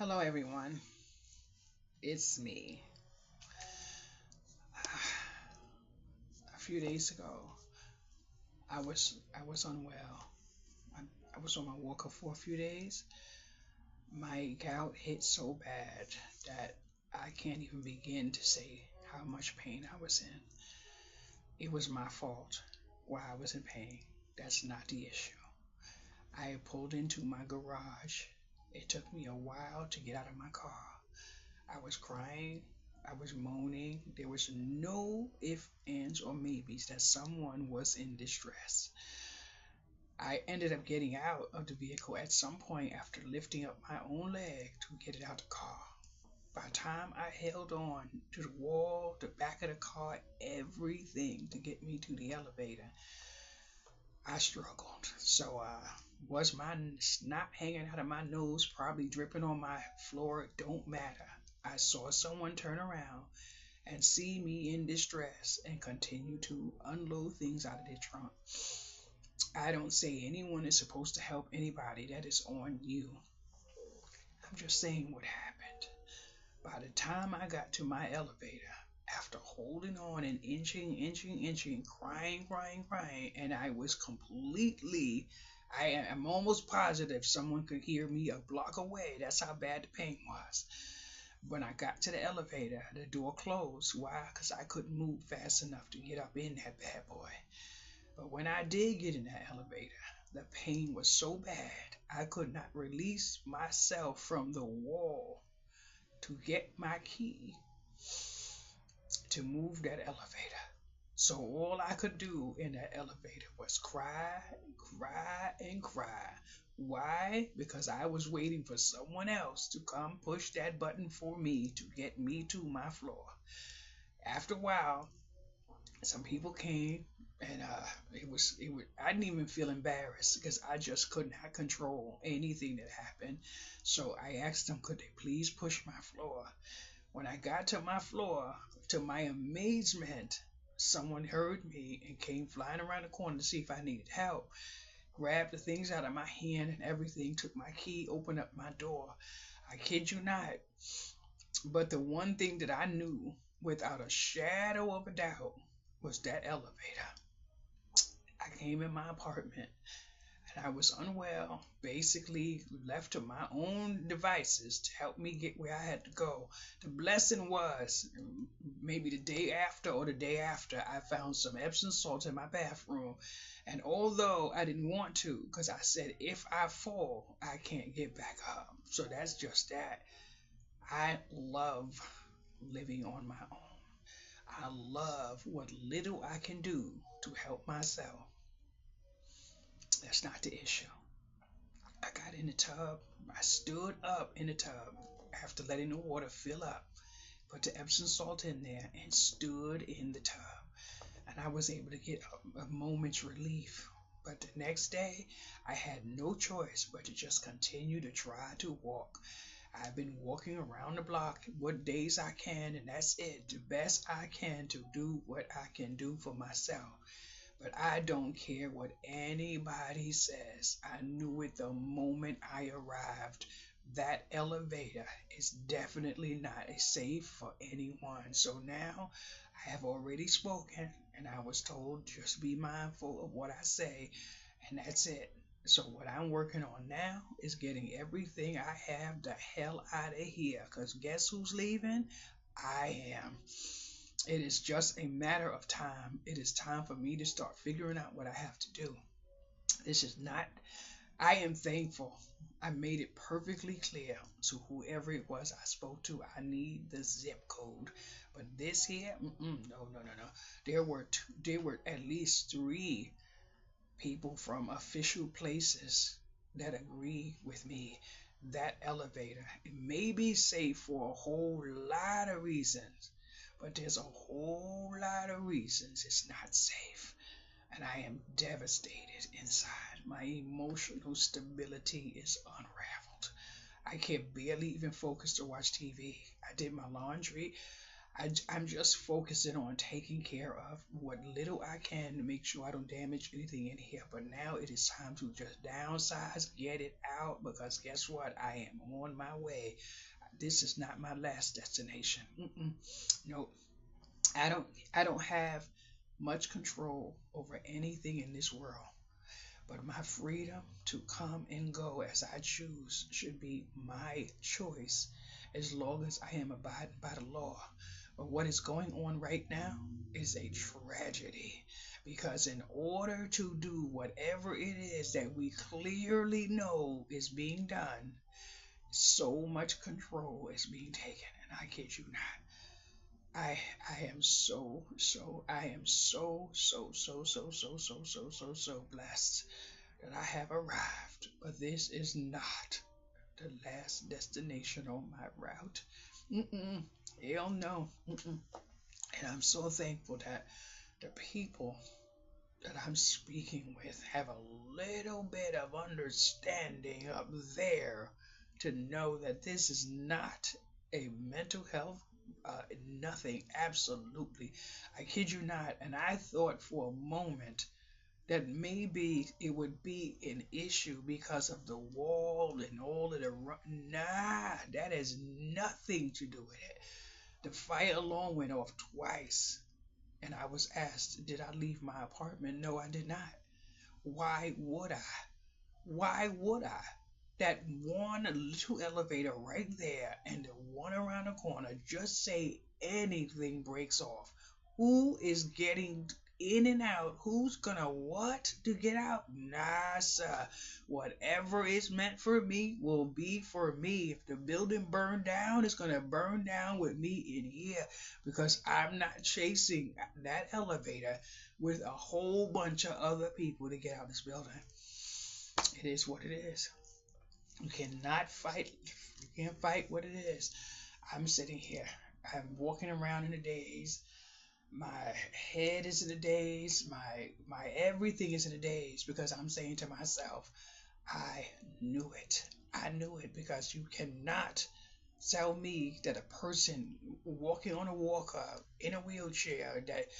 Hello, everyone. It's me. A few days ago, I was unwell. I, I was on my walker for a few days. My gout hit so bad that I can't even begin to say how much pain I was in. It was my fault why I was in pain. That's not the issue. I pulled into my garage. It took me a while to get out of my car. I was crying. I was moaning. There was no ifs, ands, or maybes that someone was in distress. I ended up getting out of the vehicle at some point after lifting up my own leg to get it out of the car. By the time I held on to the wall, the back of the car, everything to get me to the elevator, I struggled. So, was my snot hanging out of my nose, probably dripping on my floor? Don't matter. I saw someone turn around and see me in distress and continue to unload things out of their trunk. I don't say anyone is supposed to help anybody. That is on you. I'm just saying what happened. By the time I got to my elevator, after holding on and inching, crying, and I was completely, I am almost positive someone could hear me a block away. That's how bad the pain was. When I got to the elevator, the door closed. Why? Because I couldn't move fast enough to get up in that bad boy. But when I did get in that elevator, the pain was so bad I could not release myself from the wall to get my key to move that elevator. So all I could do in that elevator was cry. Why? Because I was waiting for someone else to come push that button for me to get me to my floor. After a while, some people came and it was I didn't even feel embarrassed because I just could not control anything that happened. So I asked them, could they please push my floor? When I got to my floor, to my amazement, someone heard me and came flying around the corner to see if I needed help. Grabbed the things out of my hand and everything, took my key, opened up my door. I kid you not. But the one thing that I knew without a shadow of a doubt was that elevator. I came in my apartment and I was unwell, basically left to my own devices to help me get where I had to go. The blessing was maybe the day after or the day after, I found some Epsom salt in my bathroom. And although I didn't want to, because I said if I fall, I can't get back up. So that's just that. I love living on my own. I love what little I can do to help myself. That's not the issue. I got in the tub. I stood up in the tub after letting the water fill up, put the Epsom salt in there, and stood in the tub. And I was able to get a moment's relief. But the next day, I had no choice but to just continue to try to walk. I've been walking around the block what days I can, and that's it. The best I can to do what I can do for myself. But I don't care what anybody says. I knew it the moment I arrived. That elevator is definitely not safe for anyone. So now I have already spoken, and I was told just be mindful of what I say, and that's it. So what I'm working on now is getting everything I have the hell out of here. Cause guess who's leaving? I am. It is just a matter of time. It is time for me to start figuring out what I have to do. This is not, I am thankful. I made it perfectly clear to whoever it was I spoke to. I need the zip code. But this here, no. There were at least three people from official places that agree with me. That elevator, it may be safe for a whole lot of reasons, but there's a whole lot of reasons it's not safe. And I am devastated inside. My emotional stability is unraveled. I can barely even focus to watch TV. I did my laundry. I'm just focusing on taking care of what little I can to make sure I don't damage anything in here. But now it is time to just downsize, get it out, because guess what? I am on my way. This is not my last destination. No, I don't. I don't have much control over anything in this world. But my freedom to come and go as I choose should be my choice as long as I am abiding by the law. But what is going on right now is a tragedy because, in order to do whatever it is that we clearly know is being done, so much control is being taken. And I kid you not. I am I am so blessed that I have arrived, but this is not the last destination on my route. Mm-mm. Hell no. Mm-mm. And I'm so thankful that the people that I'm speaking with have a little bit of understanding up there to know that this is not a mental health, nothing, absolutely. I kid you not. And I thought for a moment that maybe it would be an issue because of the wall and all of the nah, that has nothing to do with it. The fire alarm went off twice, and I was asked, did I leave my apartment? No, I did not. Why would I? Why would I? That one little elevator right there and the one around the corner, just say anything breaks off. Who is getting in and out? Who's gonna what to get out? Nah, sir. Whatever is meant for me will be for me. If the building burned down, it's gonna burn down with me in here because I'm not chasing that elevator with a whole bunch of other people to get out of this building. It is what it is. You cannot fight. You can't fight what it is. I'm sitting here. I'm walking around in a daze. My head is in a daze. My everything is in a daze because I'm saying to myself, I knew it. I knew it because you cannot tell me that a person walking on a walker in a wheelchair that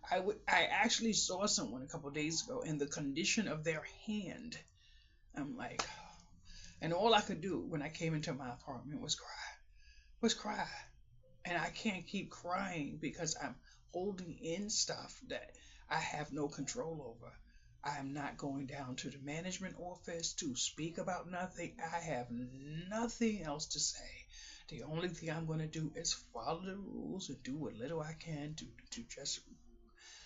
I actually saw someone a couple of days ago in the condition of their hand. I'm like, and all I could do when I came into my apartment was cry. Was cry. And I can't keep crying because I'm holding in stuff that I have no control over. I am not going down to the management office to speak about nothing. I have nothing else to say. The only thing I'm going to do is follow the rules and do what little I can to just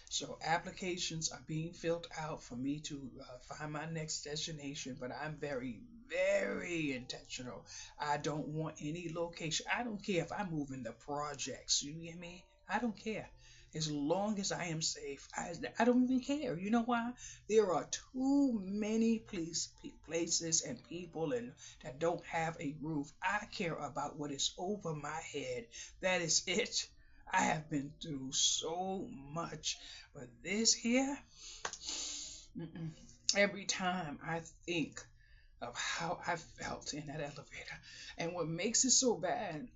so applications are being filled out for me to find my next destination, but I'm very, very intentional. I don't want any location. I don't care if I move in the projects. You get me? I don't care. As long as I am safe, I don't even care. You know why? There are too many places and people and that don't have a roof. I care about what is over my head. That is it. I have been through so much, but this here, mm-mm. Every time I think of how I felt in that elevator, and what makes it so bad,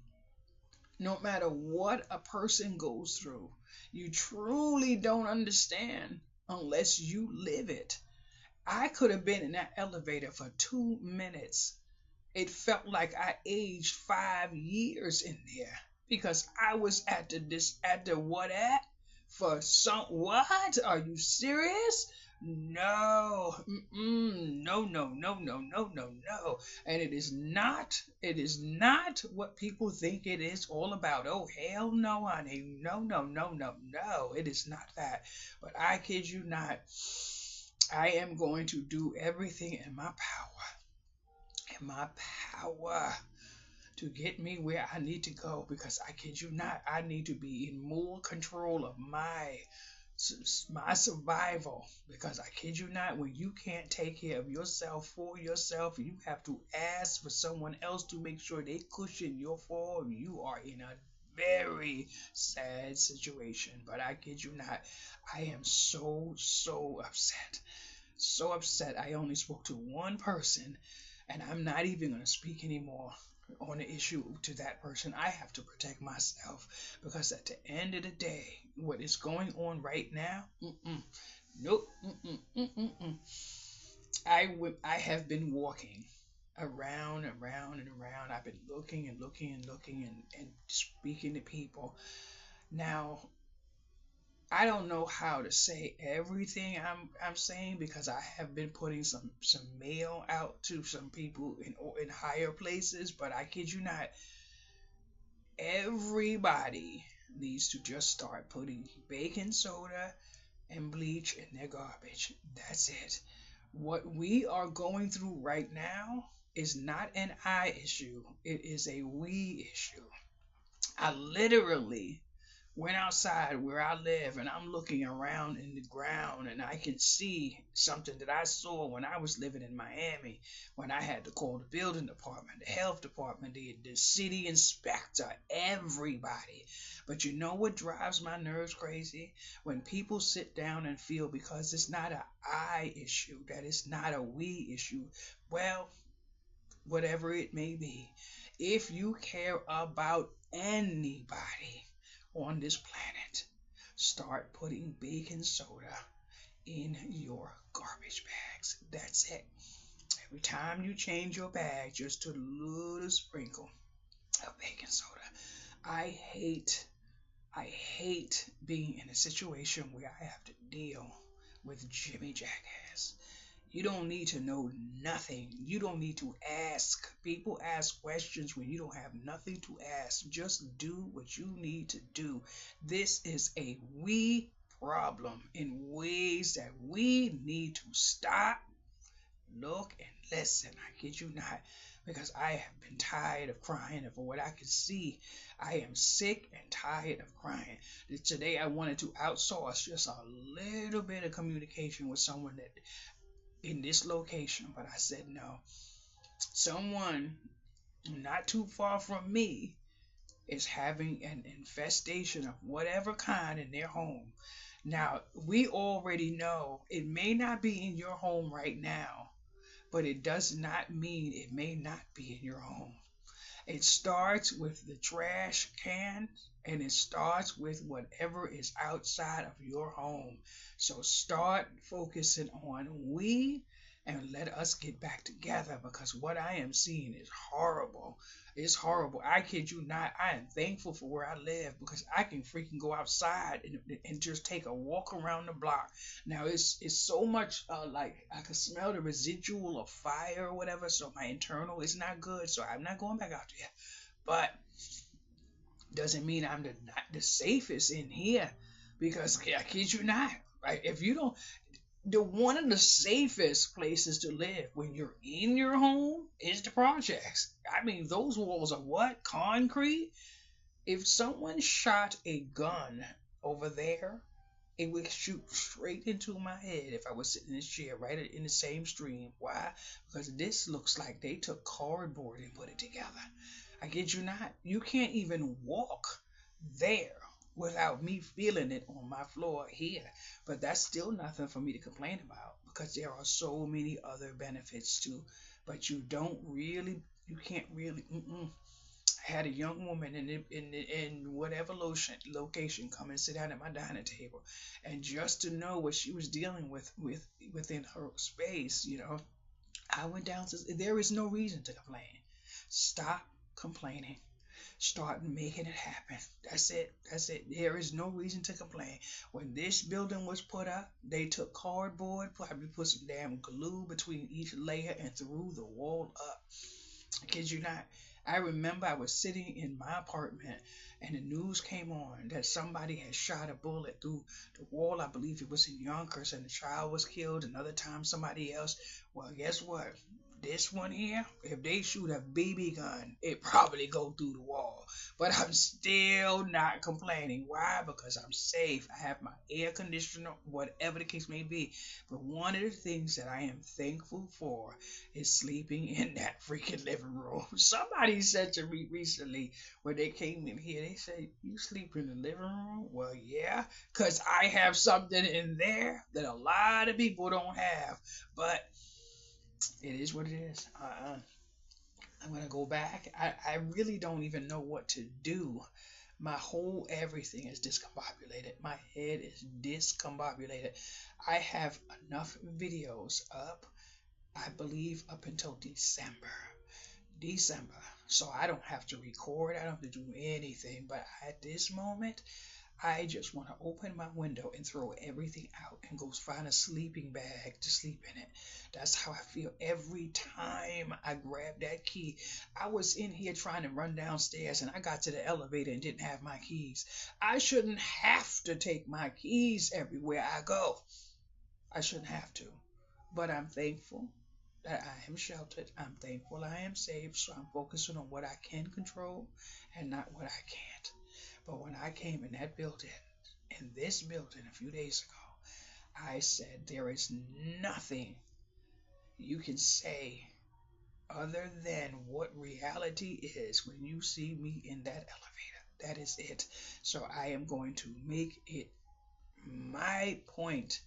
no matter what a person goes through, you truly don't understand unless you live it. I could have been in that elevator for 2 minutes. It felt like I aged 5 years in there because I was at the what at for some what? Are you serious? No, no. And it is not what people think it is all about. Oh, hell no, honey. No. It is not that. But I kid you not, I am going to do everything in my power to get me where I need to go because I kid you not, I need to be in more control of my survival because I kid you not, when you can't take care of yourself for yourself, you have to ask for someone else to make sure they cushion your fall. You are in a very sad situation. But I kid you not, I am so upset. So upset. I only spoke to one person and I'm not even going to speak anymore on the issue to that person. I have to protect myself because at the end of the day, what is going on right now, nope, I have been walking around and around and around. I've been looking and looking and looking and speaking to people. Now, I don't know how to say everything I'm saying because I have been putting some mail out to some people in higher places, but I kid you not, everybody needs to just start putting baking soda and bleach in their garbage. That's it. What we are going through right now is not an I issue, it is a we issue. I literally went outside where I live and I'm looking around in the ground and I can see something that I saw when I was living in Miami when I had to call the building department, the health department, the city inspector, everybody. But you know what drives my nerves crazy? When people sit down and feel because it's not a I issue, that it's not a we issue. Well, whatever it may be, if you care about anybody on this planet, start putting baking soda in your garbage bags. That's it. Every time you change your bag, just a little sprinkle of baking soda. I hate, I hate being in a situation where I have to deal with Jimmy Jackass. You don't need to know nothing. You don't need to ask. People ask questions when you don't have nothing to ask. Just do what you need to do. This is a we problem in ways that we need to stop, look, and listen. I kid you not. Because I have been tired of crying, and for what I can see, I am sick and tired of crying. Today, I wanted to outsource just a little bit of communication with someone that in this location, but I said no. Someone not too far from me is having an infestation of whatever kind in their home. Now, we already know it may not be in your home right now, but it does not mean it may not be in your home. It starts with the trash can and it starts with whatever is outside of your home. So start focusing on we and let us get back together because what I am seeing is horrible. It's horrible. I kid you not. I am thankful for where I live because I can freaking go outside and just take a walk around the block. Now it's so much like I can smell the residual of fire or whatever, so my internal is not good. So I'm not going back out there. But doesn't mean I'm not the safest in here because I kid you not. Right? If you don't, the one of the safest places to live when you're in your home is the projects. I mean, those walls are what? Concrete? If someone shot a gun over there, it would shoot straight into my head if I was sitting in this chair right in the same stream. Why? Because this looks like they took cardboard and put it together. I kid you not. You can't even walk there without me feeling it on my floor here. But that's still nothing for me to complain about because there are so many other benefits too. But you can't really. I had a young woman in whatever location come and sit down at my dining table, and just to know what she was dealing with within her space, I went down to. There is no reason to complain. Stop complaining. Start making it happen. That's it. That's it. There is no reason to complain. When this building was put up, they took cardboard, probably put some damn glue between each layer and threw the wall up. I kid you not. I remember I was sitting in my apartment and the news came on that somebody had shot a bullet through the wall. I believe it was in Yonkers and the child was killed. Another time somebody else. Well, guess what? This one here, if they shoot a BB gun, it probably go through the wall. But I'm still not complaining. Why? Because I'm safe. I have my air conditioner, whatever the case may be. But one of the things that I am thankful for is sleeping in that freaking living room. Somebody said to me recently when they came in here, they said, "You sleep in the living room?" Well, yeah, because I have something in there that a lot of people don't have. But it is what it is. I'm gonna go back, I really don't even know what to do. My whole everything is discombobulated. My head is discombobulated. I have enough videos up, I believe, up until December. December. So I don't have to record, I don't have to do anything. But at this moment, I just want to open my window and throw everything out and go find a sleeping bag to sleep in it. That's how I feel every time I grab that key. I was in here trying to run downstairs and I got to the elevator and didn't have my keys. I shouldn't have to take my keys everywhere I go. I shouldn't have to. But I'm thankful that I am sheltered. I'm thankful I am safe. So I'm focusing on what I can control and not what I can't. But when I came in that building, in this building a few days ago, I said there is nothing you can say other than what reality is when you see me in that elevator. That is it. So I am going to make it my point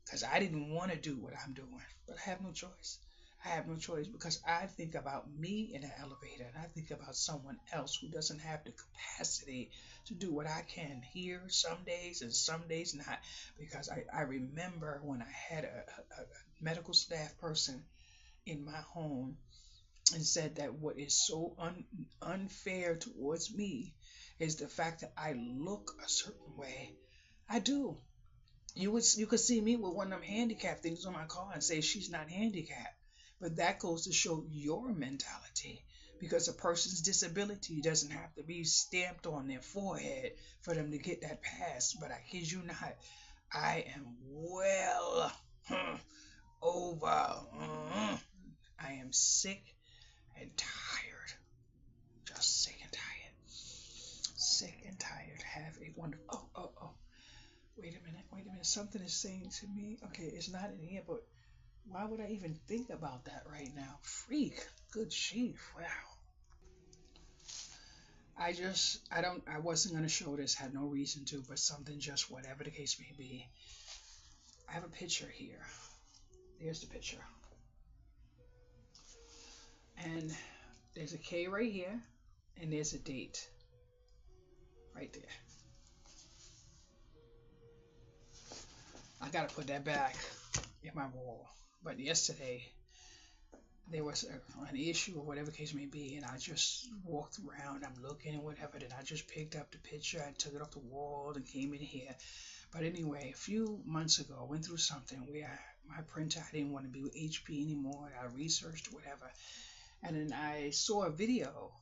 because I didn't want to do what I'm doing, but I have no choice. I have no choice because I think about me in an elevator and I think about someone else who doesn't have the capacity to do what I can here some days and some days not. Because I remember when I had a medical staff person in my home and said that what is so unfair towards me is the fact that I look a certain way. I do. You could see me with one of them handicap things on my car and say she's not handicapped. But that goes to show your mentality. Because a person's disability doesn't have to be stamped on their forehead for them to get that pass. But I kid you not, I am well over. I am sick and tired. Just sick and tired. Sick and tired. Have a wonderful. Oh. Wait a minute. Something is saying to me, okay, it's not in here, but why would I even think about that right now? Freak. Good chief. Wow. I wasn't going to show this, had no reason to, but something just, whatever the case may be. I have a picture here. There's the picture. And there's a K right here, and there's a date right there. I got to put that back in my wall. But yesterday, there was an issue or whatever case may be, and I just walked around, I'm looking and whatever, then I just picked up the picture, I took it off the wall and came in here. But anyway, a few months ago, I went through something where my printer, I didn't want to be with HP anymore, I researched whatever, and then I saw a video,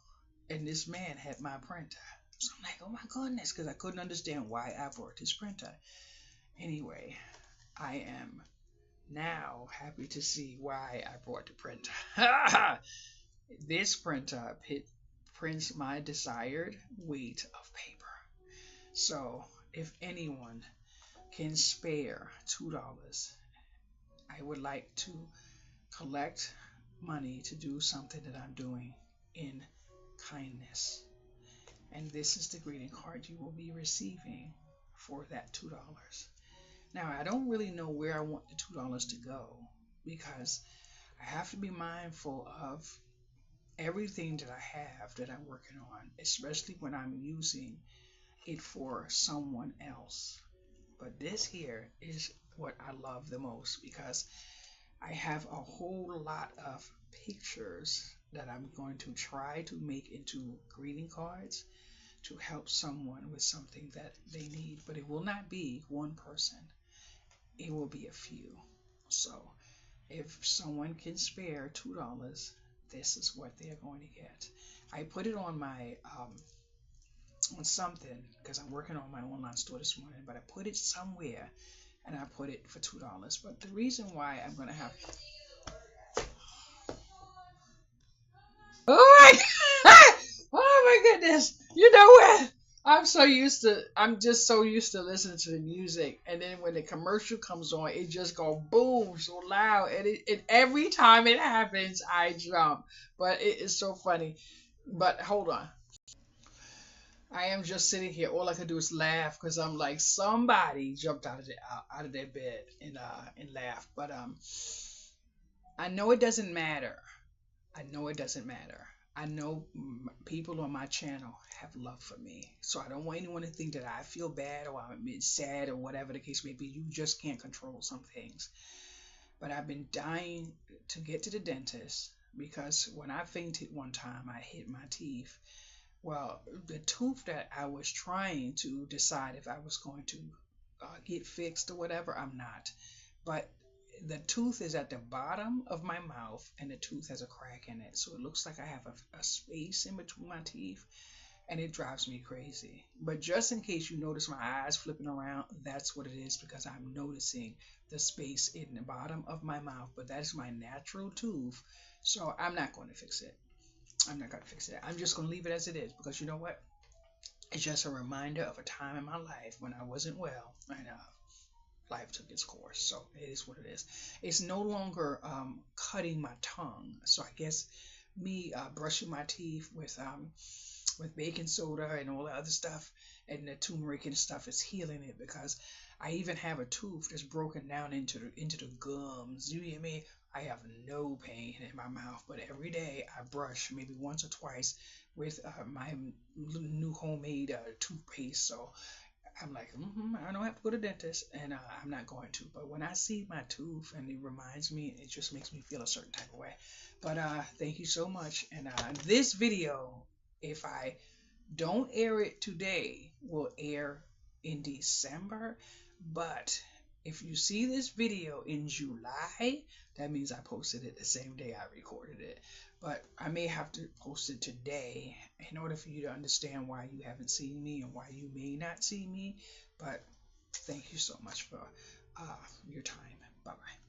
and this man had my printer. So I'm like, oh my goodness, because I couldn't understand why I bought this printer. Anyway, I am now happy to see why I bought the printer. This printer prints my desired weight of paper. So if anyone can spare $2, I would like to collect money to do something that I'm doing in kindness. And this is the greeting card you will be receiving for that $2. Now, I don't really know where I want the $2 to go because I have to be mindful of everything that I have that I'm working on, especially when I'm using it for someone else. But this here is what I love the most because I have a whole lot of pictures that I'm going to try to make into greeting cards to help someone with something that they need. But it will not be one person. It will be a few. So if someone can spare $2, this is what they're going to get. I put it on my on something because I'm working on my online store this morning, but I put it somewhere and I put it for $2. But the reason why I'm going to have oh my goodness, you know what? I'm just so used to listening to the music, and then when the commercial comes on, it just go boom so loud, and every time it happens, I jump. But it is so funny. But hold on, I am just sitting here. All I can do is laugh because I'm like somebody jumped out of their bed and laughed. But I know it doesn't matter. I know it doesn't matter. I know people on my channel have love for me. So I don't want anyone to think that I feel bad or I'm sad or whatever the case may be. You just can't control some things. But I've been dying to get to the dentist because when I fainted one time, I hit my teeth. Well, the tooth that I was trying to decide if I was going to get fixed or whatever, I'm not. But the tooth is at the bottom of my mouth and the tooth has a crack in it. So it looks like I have a space in between my teeth and it drives me crazy. But just in case you notice my eyes flipping around, that's what it is because I'm noticing the space in the bottom of my mouth. But that is my natural tooth. So I'm not going to fix it. I'm not going to fix it. I'm just going to leave it as it is because you know what? It's just a reminder of a time in my life when I wasn't well and life took its course. So it is what it is. It's no longer cutting my tongue. So I guess me brushing my teeth with baking soda and all the other stuff and the turmeric and stuff is healing it because I even have a tooth that's broken down into the gums. You hear me? I have no pain in my mouth, but every day I brush maybe once or twice with my new homemade toothpaste. So I'm like, I don't have to go to the dentist, and I'm not going to. But when I see my tooth and it reminds me, it just makes me feel a certain type of way. But thank you so much. And this video, if I don't air it today, will air in December. But if you see this video in July, that means I posted it the same day I recorded it. But I may have to post it today in order for you to understand why you haven't seen me and why you may not see me. But thank you so much for your time. Bye bye.